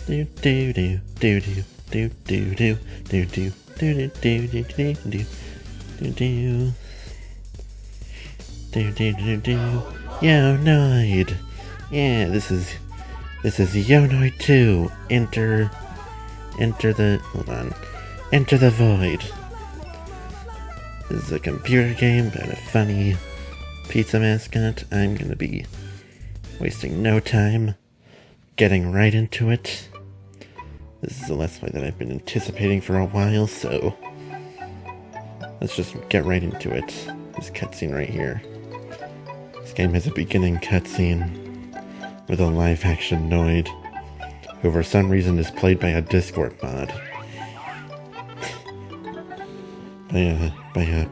Do do do do do do do do do do do do do do do do do do do do. Yo Noid. Yeah, this is Yo Noid 2. Enter the void. This is a computer game about a funny pizza mascot. I'm gonna be wasting no time getting right into it. This is a Let's Play that I've been anticipating for a while, so let's just get right into it. This cutscene right here. This game has a beginning cutscene with a live-action Noid, who for some reason is played by a Discord mod. by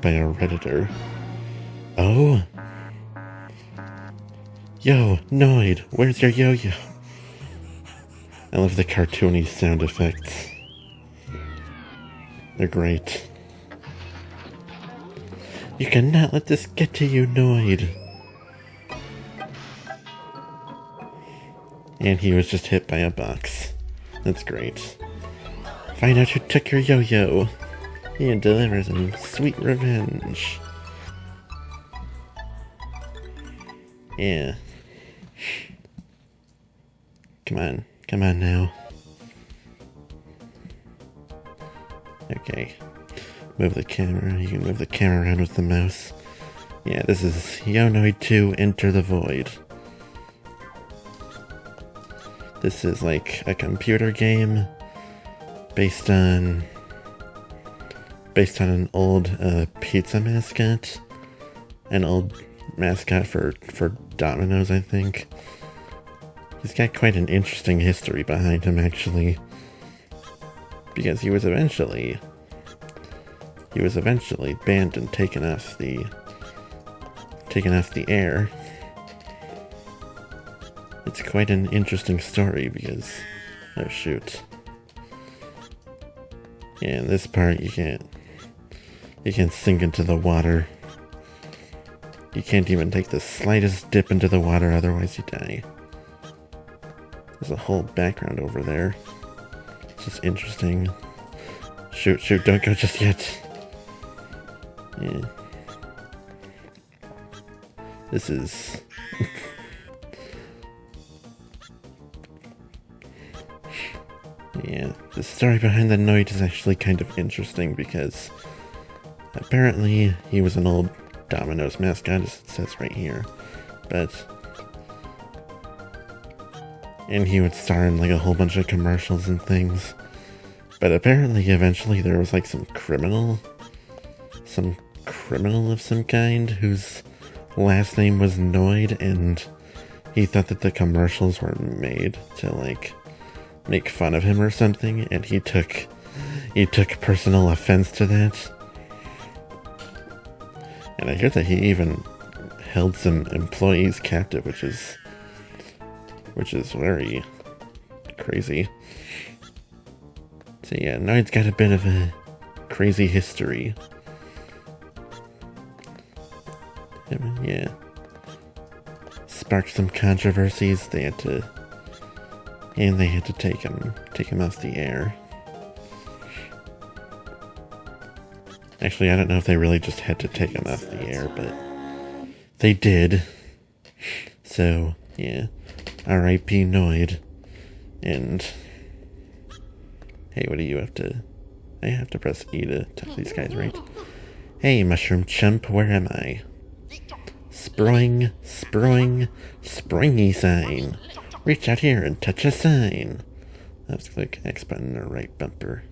a Redditor. Oh? Yo, Noid, where's your yo-yo? I love the cartoony sound effects. They're great. You cannot let this get to you, Noid. And he was just hit by a box. That's great. Find out who took your yo-yo and deliver some sweet revenge. Yeah. Come on now. Okay. Move the camera. You can move the camera around with the mouse. Yeah, this is Yo Noid 2 Enter the Void. This is like a computer game based on an old pizza mascot. An old mascot for Domino's, I think. He's got quite an interesting history behind him, actually, because he was eventually banned and taken off the air. It's quite an interesting story because, oh shoot, yeah, in this part you can't sink into the water. You can't even take the slightest dip into the water, otherwise you die. There's a whole background over there. It's just interesting. Shoot, don't go just yet. Yeah. This is... yeah, the story behind the Noid is actually kind of interesting because apparently he was an old Domino's mascot, as it says right here, and he would star in like a whole bunch of commercials and things. But apparently, eventually, there was like some criminal of some kind whose last name was Noid, and he thought that the commercials were made to like make fun of him or something, and he took personal offense to that. And I hear that he even held some employees captive, which is very crazy. So yeah, Noid's got a bit of a crazy history. Yeah. Sparked some controversies. They had to take him off the air. Actually, I don't know if they really just had to take him off the air, but they did. So, yeah. R.I.P. Noid. And hey, what do you have to... I have to press E to talk to these guys, right? Hey, mushroom chump, where am I? Springy sign. Reach out here and touch a sign. Let's click X button or right bumper.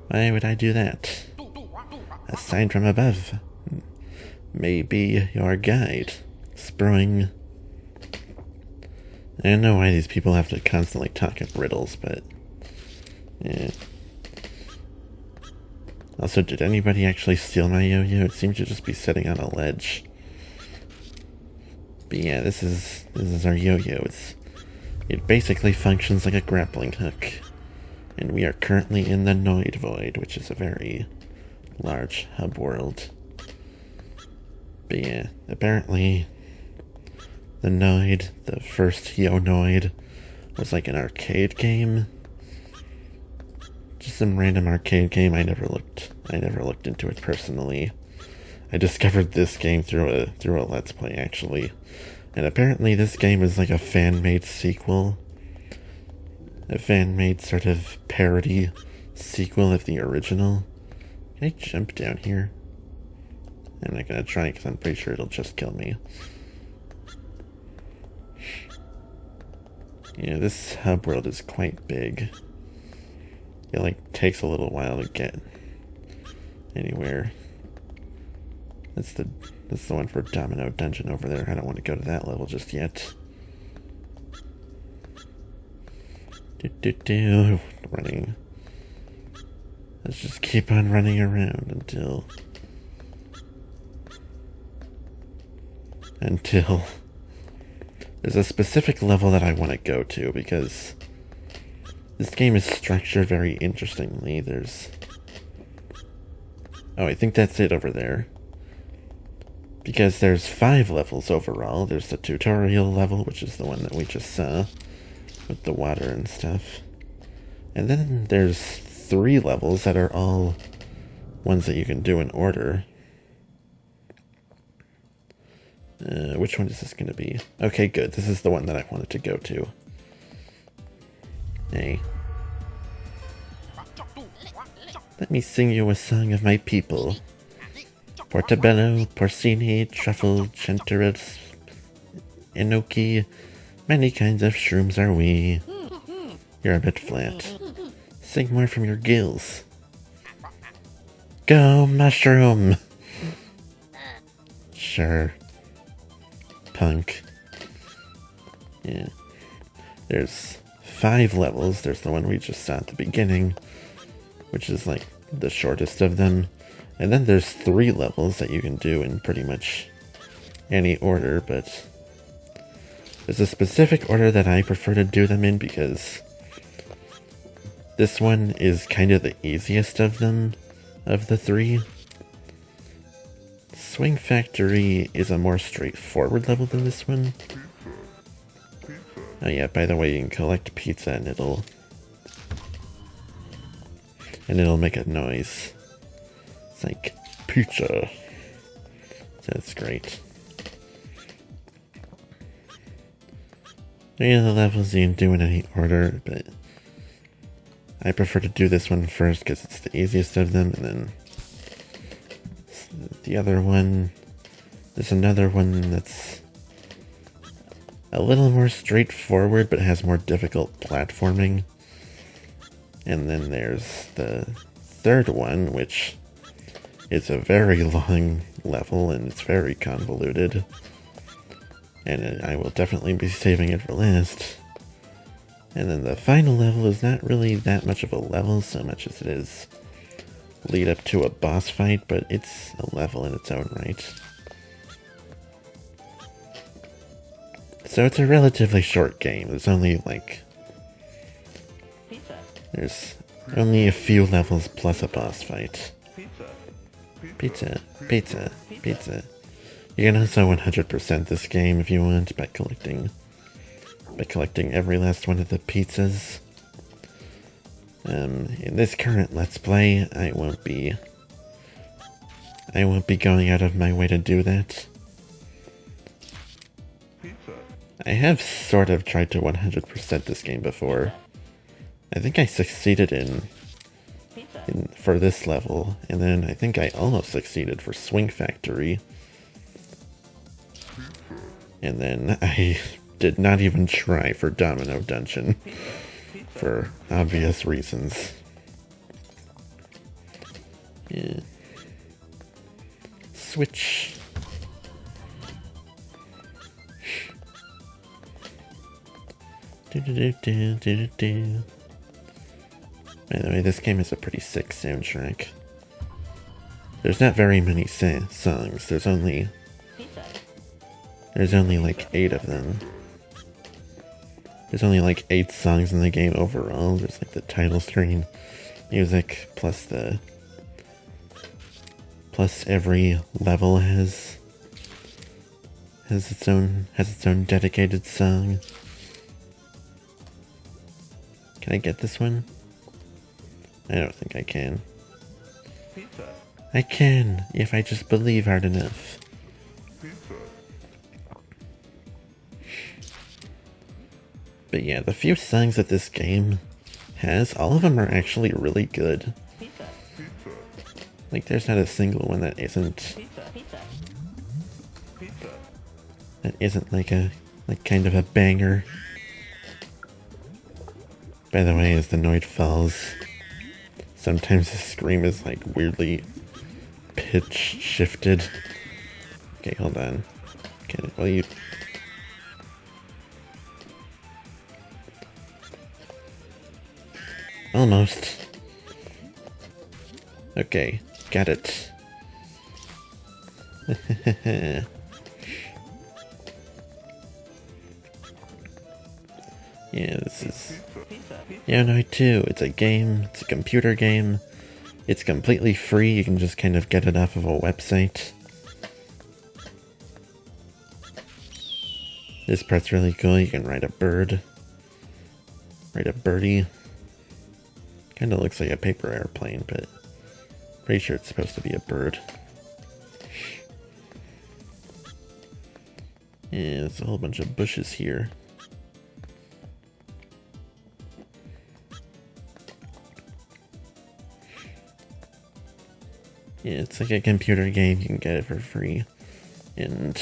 Why would I do that? A sign from above may be your guide. Spring. I don't know why these people have to constantly talk in riddles, but yeah. Also, did anybody actually steal my yo-yo? It seems to just be sitting on a ledge. But yeah, this is our yo-yo. It basically functions like a grappling hook. And we are currently in the Noid Void, which is a very large hub world. But yeah, apparently the Noid, the first Yo Noid, was like an arcade game. Just some random arcade game. I never looked into it personally. I discovered this game through a Let's Play, actually. And apparently this game is like a fan-made sequel. A fan-made sort of parody sequel of the original. Can I jump down here? I'm not gonna try because I'm pretty sure it'll just kill me. Yeah, this hub world is quite big. It like takes a little while to get anywhere. That's the one for Domino Dungeon over there. I don't want to go to that level just yet. Running. Let's just keep on running around until there's a specific level that I want to go to, because this game is structured very interestingly. Oh, I think that's it over there. Because there's 5 levels overall. There's the tutorial level, which is the one that we just saw, with the water and stuff. And then there's 3 levels that are all ones that you can do in order. Which one is this going to be? Okay, good. This is the one that I wanted to go to. Hey. Let me sing you a song of my people. Portobello, porcini, truffle, chanterelles, enoki, many kinds of shrooms are we. You're a bit flat. Sing more from your gills. Go, mushroom! Sure. Punk. Yeah. There's 5 levels. There's the one we just saw at the beginning, which is like the shortest of them. And then there's 3 levels that you can do in pretty much any order, but there's a specific order that I prefer to do them in because this one is kind of the easiest of them, of the 3. Swing Factory is a more straightforward level than this one. Oh yeah, by the way, you can collect pizza and it'll make a noise. It's like pizza. That's great. Yeah, the levels you can do in any order, but I prefer to do this one first because it's the easiest of them, and then the other one, there's another one that's a little more straightforward but has more difficult platforming. And then there's the third one, which is a very long level and it's very convoluted. And I will definitely be saving it for last. And then the final level is not really that much of a level so much as it is lead up to a boss fight, but it's a level in its own right. So it's a relatively short game. There's only a few levels plus a boss fight. Pizza, pizza, pizza. You can also 100% this game if you want by collecting every last one of the pizzas. In this current Let's Play, I won't be going out of my way to do that. I have sort of tried to 100% this game before. I think I succeeded for this level, and then I think I almost succeeded for Swing Factory. And then I did not even try for Domino Dungeon, for obvious reasons. Yeah. Switch. By the way, this game has a pretty sick soundtrack. There's not very many songs. There's only like 8 of them. There's only like 8 songs in the game overall. There's like the title screen music plus every level has its own dedicated song. Can I get this one? I don't think I can. I can, if I just believe hard enough. But yeah, the few songs that this game has, all of them are actually really good. Like, there's not a single one that isn't like kind of a banger. By the way, as the Noid falls, sometimes the scream is like weirdly pitch shifted. Okay, hold on. Okay, well you... Almost. Okay, got it. Yeah, this is... Yeah, Noid 2. It's a game. It's a computer game. It's completely free. You can just kind of get it off of a website. This part's really cool. You can ride a bird. Ride a birdie. Kind of looks like a paper airplane, but pretty sure it's supposed to be a bird. Yeah, there's a whole bunch of bushes here. Yeah, it's like a computer game. You can get it for free. And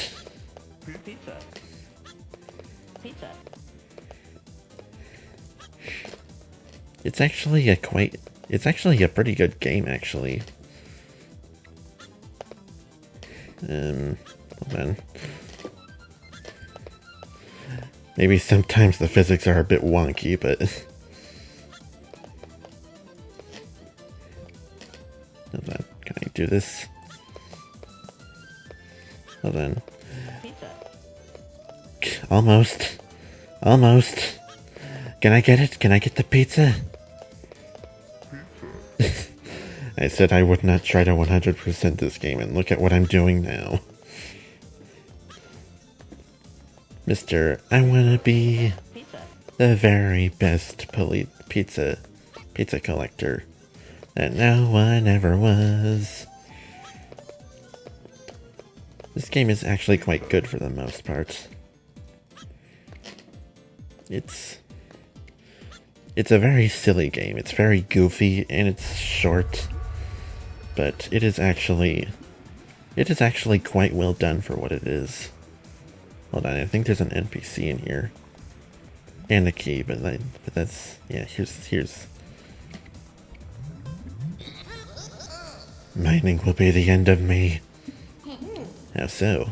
it's actually a pretty good game, actually. Hold on. Maybe sometimes the physics are a bit wonky, but hold on. Can I do this? Hold on. Almost. Almost. Can I get it? Can I get the pizza? I said I would not try to 100% this game, and look at what I'm doing now. Mr. I wanna be the very best pizza collector that no one ever was. This game is actually quite good for the most part. It's a very silly game. It's very goofy and it's short, but it is actually quite well done for what it is. Hold on, I think there's an NPC in here and a key, but that's, yeah. Here's. Mining will be the end of me. How so?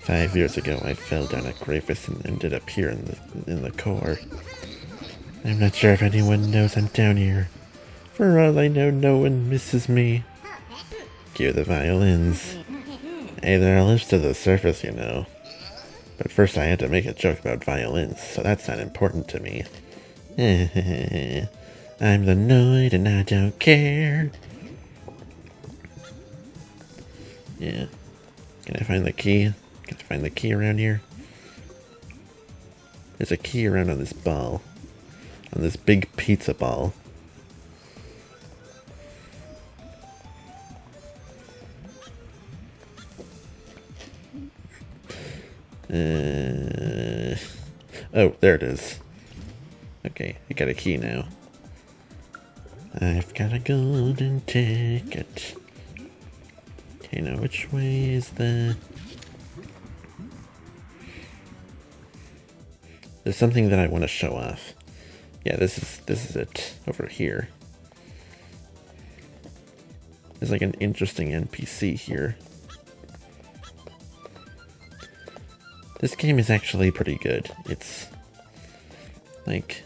5 years ago, I fell down a crevice and ended up here in the core. I'm not sure if anyone knows I'm down here. For all I know, no one misses me. Cue the violins. Hey, there are lifts to the surface, you know. But first I had to make a joke about violins, so that's not important to me. I'm the Noid and I don't care. Yeah. Can I find the key? Can I find the key around here? There's a key around on this ball. On this big pizza ball. Oh, there it is. Okay, I got a key now. I've got a golden ticket. Okay, now which way is the... There's something that I want to show off. Yeah, this is it over here. There's like an interesting NPC here. This game is actually pretty good. It's like,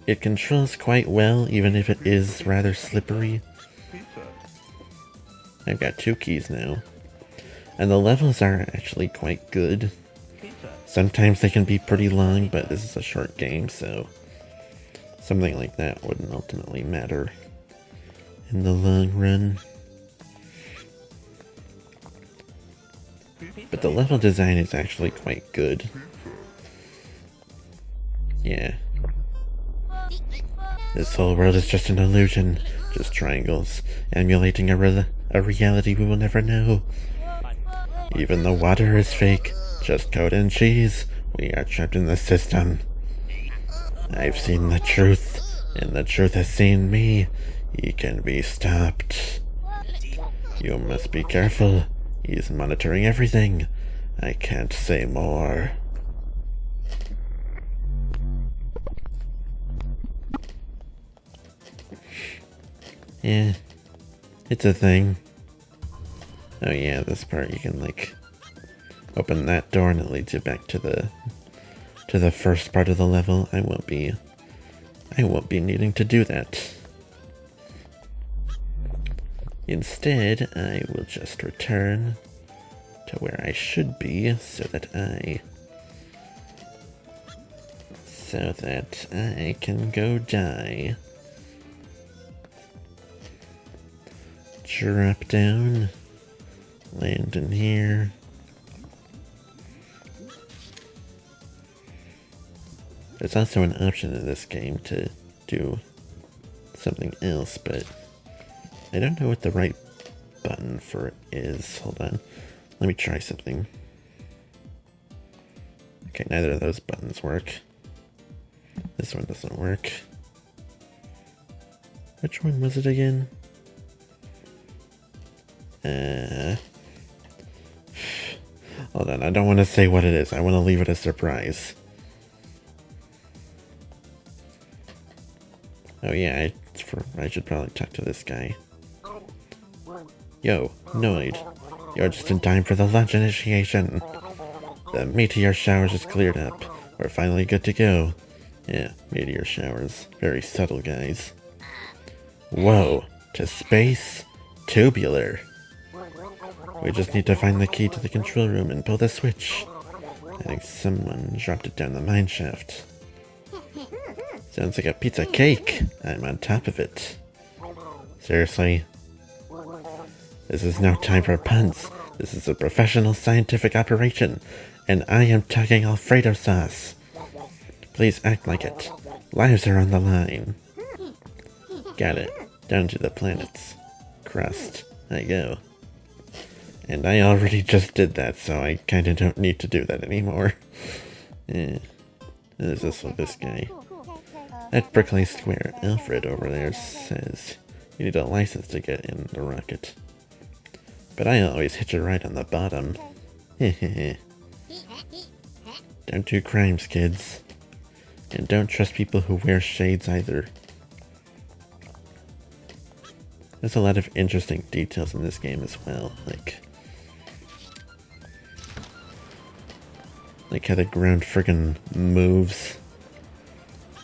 it controls quite well, even if it is rather slippery. I've got 2 keys now. And the levels are actually quite good. Sometimes they can be pretty long, but this is a short game, so something like that wouldn't ultimately matter in the long run. But the level design is actually quite good. Yeah. This whole world is just an illusion, just triangles, emulating a reality we will never know. Even the water is fake, just code and cheese. We are trapped in the system. I've seen the truth, and the truth has seen me. He can be stopped. You must be careful. He's monitoring everything. I can't say more. Yeah, it's a thing. Oh yeah, this part you can like open that door and it leads you back to the first part of the level. I won't be needing to do that. Instead, I will just return to where I should be so that I can go die. Drop down, land in here. There's also an option in this game to do something else, but I don't know what the right button for it is. Hold on. Let me try something. Okay, neither of those buttons work. This one doesn't work. Which one was it again? Hold on, I don't want to say what it is. I want to leave it a surprise. Oh yeah, I should probably talk to this guy. Yo, Noid. You're just in time for the launch initiation. The meteor showers is cleared up. We're finally good to go. Yeah, meteor showers. Very subtle, guys. Whoa, to space? Tubular. We just need to find the key to the control room and pull the switch. I think someone dropped it down the mine shaft. Sounds like a pizza cake. I'm on top of it. Seriously? This is no time for puns. This is a professional scientific operation, and I am talking Alfredo sauce. Please act like it. Lives are on the line. Got it. Down to the planet's crust I go. And I already just did that, so I kinda don't need to do that anymore. Yeah. There's also this guy. At Berkeley Square, Alfred over there says you need a license to get in the rocket. But I always hitch a ride on the bottom. Hehehe. Don't do crimes, kids. And don't trust people who wear shades either. There's a lot of interesting details in this game as well, like how the ground friggin' moves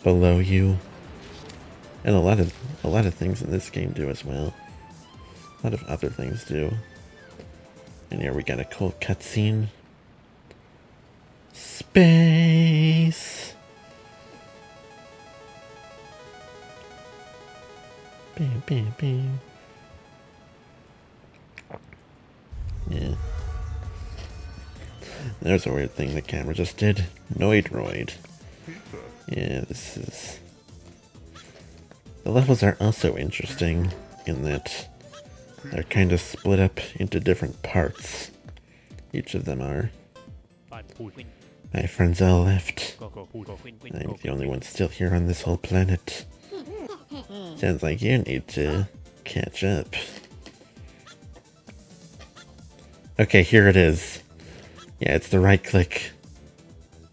below you. And a lot of things in this game do as well. A lot of other things do. And here we got a cool cutscene. Space! Bam, bam, bam. Yeah. There's a weird thing the camera just did. Noid. Yeah, this is... The levels are also interesting in that they're kind of split up into different parts. Each of them are. My friends all left. I'm the only one still here on this whole planet. Sounds like you need to catch up. Okay, here it is. Yeah, it's the right click.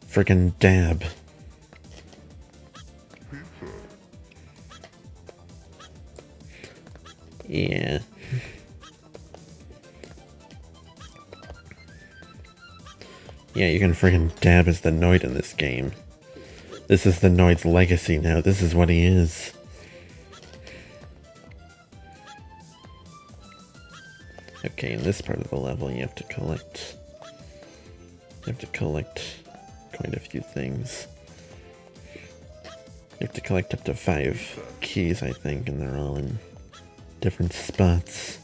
Friggin' dab. Yeah. Yeah, you can friggin' dab as the Noid in this game. This is the Noid's legacy now. This is what he is. Okay, in this part of the level you have to collect... quite a few things. You have to collect up to 5 keys, I think, and they're all in different spots.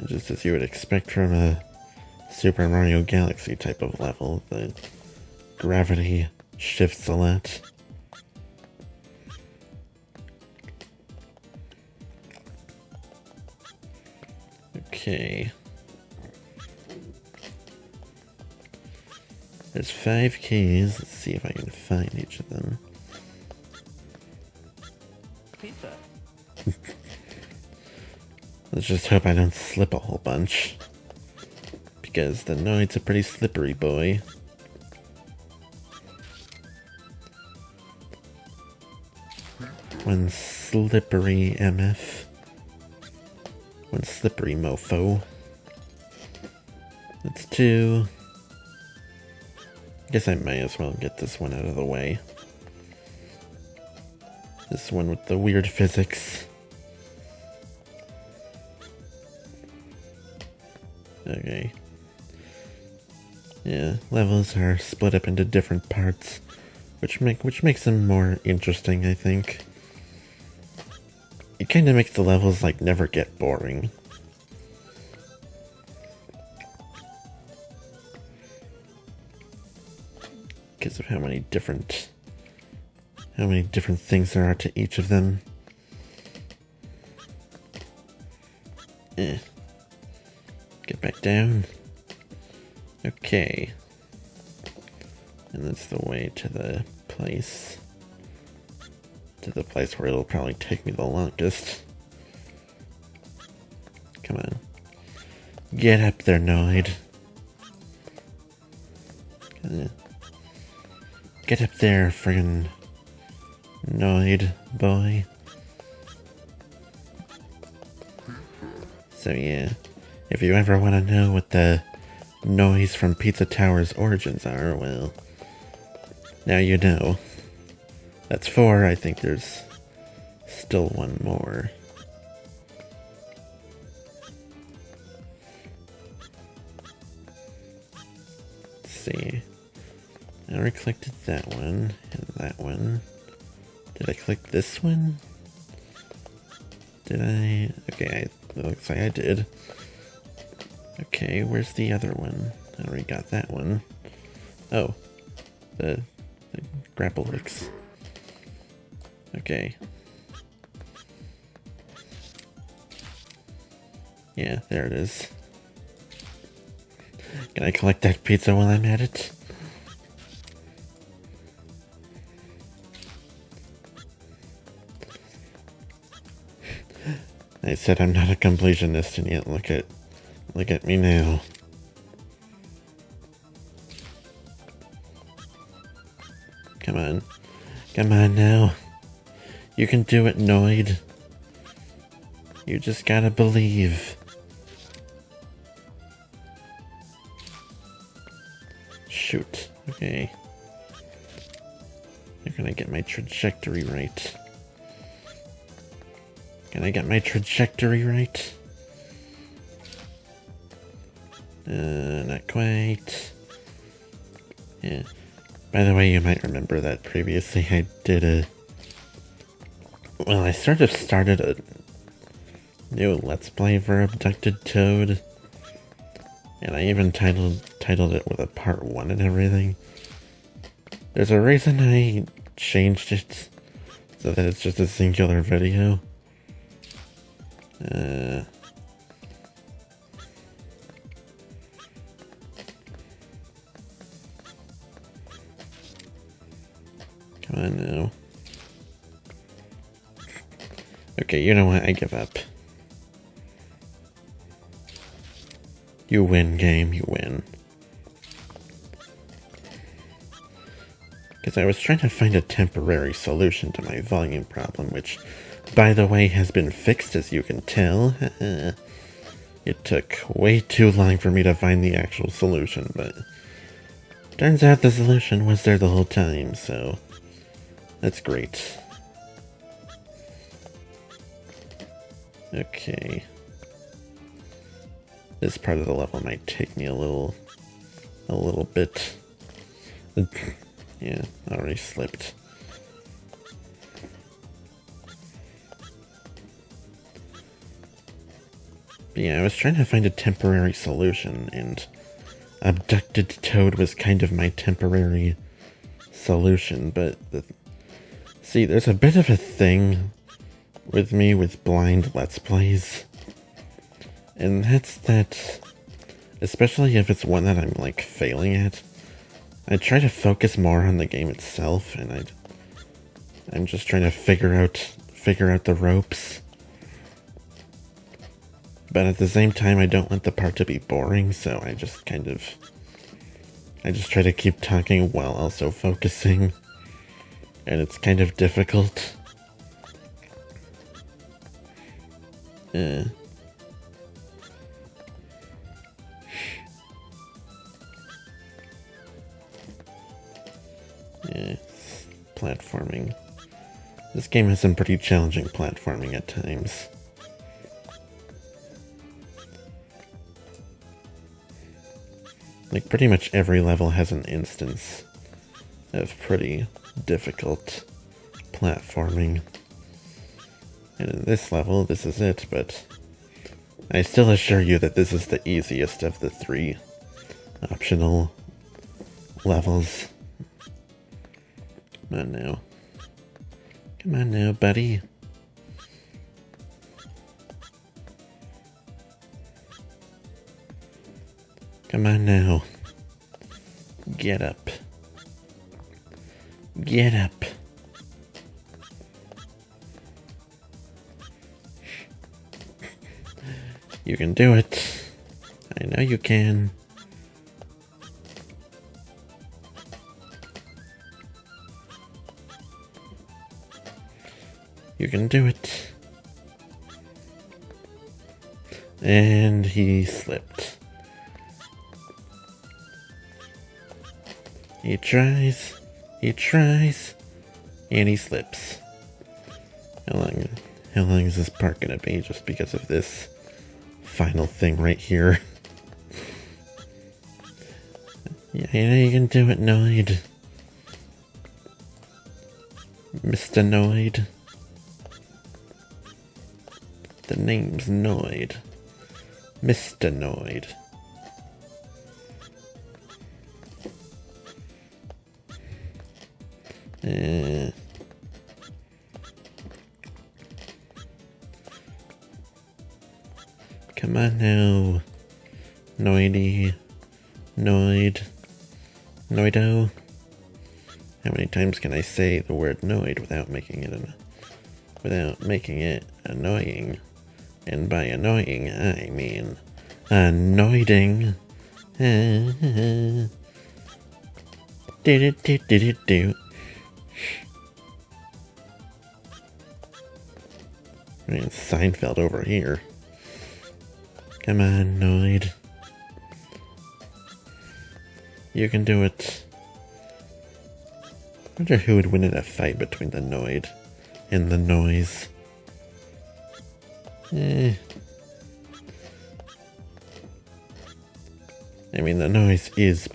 Just as you would expect from a Super Mario Galaxy type of level, the gravity shifts a lot. Okay. There's 5 keys. Let's see if I can find each of them. Let's just hope I don't slip a whole bunch. Because the Noid's a pretty slippery boy. One slippery MF. One slippery mofo. That's 2. Guess I may as well get this one out of the way. This one with the weird physics. Okay. Yeah, levels are split up into different parts, which makes them more interesting, I think. It kind of makes the levels like never get boring. Because of how many different things there are to each of them. Get back down. Okay. And that's the way to the place. To the place where it'll probably take me the longest. Come on. Get up there, Noid. Get up there, friggin' Noid boy. So yeah, if you ever want to know what the noise from Pizza Tower's origins are, well, now you know. That's 4, I think there's still one more. Let's see. I already clicked that one, and that one. Did I click this one? Did I? Okay, it looks like I did. Okay, where's the other one? I already got that one. Oh, the grapple hooks. Okay. Yeah, there it is. Can I collect that pizza while I'm at it? I said I'm not a completionist, and yet look at me now. Come on. Come on now. You can do it, Noid. You just gotta believe. Shoot. Okay. You're gonna get my trajectory right. Can I get my trajectory right? Not quite. Yeah. By the way, you might remember that previously I did I sort of started a new Let's Play for Abducted Toad. And I even titled it with a part 1 and everything. There's a reason I changed it so that it's just a singular video. Come on now. Okay, you know what? I give up. You win, game. You win. Because I was trying to find a temporary solution to my volume problem, which, by the way, has been fixed, as you can tell. It took way too long for me to find the actual solution, but turns out the solution was there the whole time, so that's great. Okay. This part of the level might take me a little bit. Yeah, already slipped. But yeah, I was trying to find a temporary solution, and abducted Toad was kind of my temporary solution, but see, there's a bit of a thing with me with blind Let's Plays, and that's that, especially if it's one that I'm, like, failing at, I try to focus more on the game itself, and I'm just trying to figure out the ropes. But at the same time, I don't want the part to be boring, so I just try to keep talking while also focusing. And it's kind of difficult. Yeah, platforming. This game has some pretty challenging platforming at times. Like, pretty much every level has an instance of pretty difficult platforming. And in this level, this is it, but I still assure you that this is the easiest of the 3 optional levels. Come on now. Come on now, buddy. Come on now. Get up. Get up. You can do it. I know you can. You can do it. And he slipped. He tries, and he slips. How long is this part gonna be just because of this final thing right here? Yeah, I know you can do it, Noid. Mr. Noid. The name's Noid. Mr. Noid. Come on now, Noidy, Noid, Noido. How many times can I say the word Noid without making it annoying? And by annoying, I mean annoying. Do. Man, Seinfeld over here. Come on, Noid. You can do it. I wonder who would win in a fight between the Noid and the Noise. I mean, the Noise is a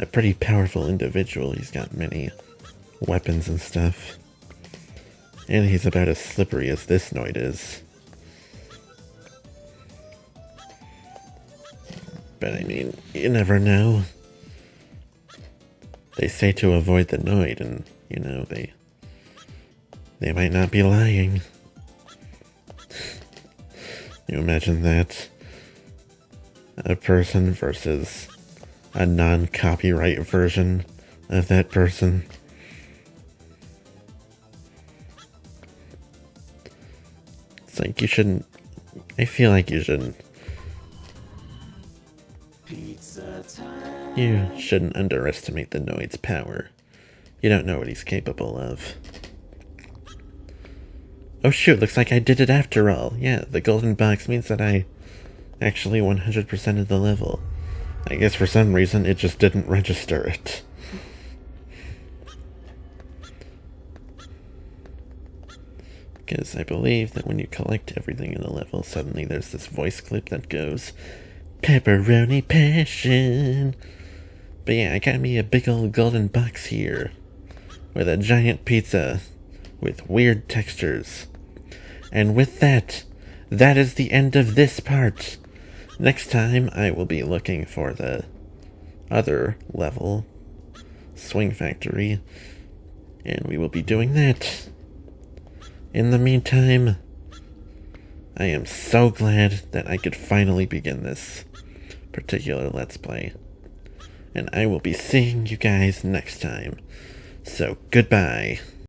pretty powerful individual. He's got many weapons and stuff. And he's about as slippery as this Noid is. But I mean, you never know. They say to avoid the Noid, and, you know, they might not be lying. You imagine that? A person versus a non-copyright version of that person. It's like, I feel like you shouldn't. You shouldn't underestimate the Noid's power. You don't know what he's capable of. Oh shoot, looks like I did it after all. Yeah, the golden box means that I actually 100% of the level. I guess for some reason it just didn't register it. Because I believe that when you collect everything in the level, suddenly there's this voice clip that goes, "Pepperoni passion." But yeah, I got me a big old golden box here, with a giant pizza with weird textures. And with that, that is the end of this part. Next time, I will be looking for the other level, Swing Factory, and we will be doing that. In the meantime, I am so glad that I could finally begin this particular Let's Play. And I will be seeing you guys next time. So, goodbye.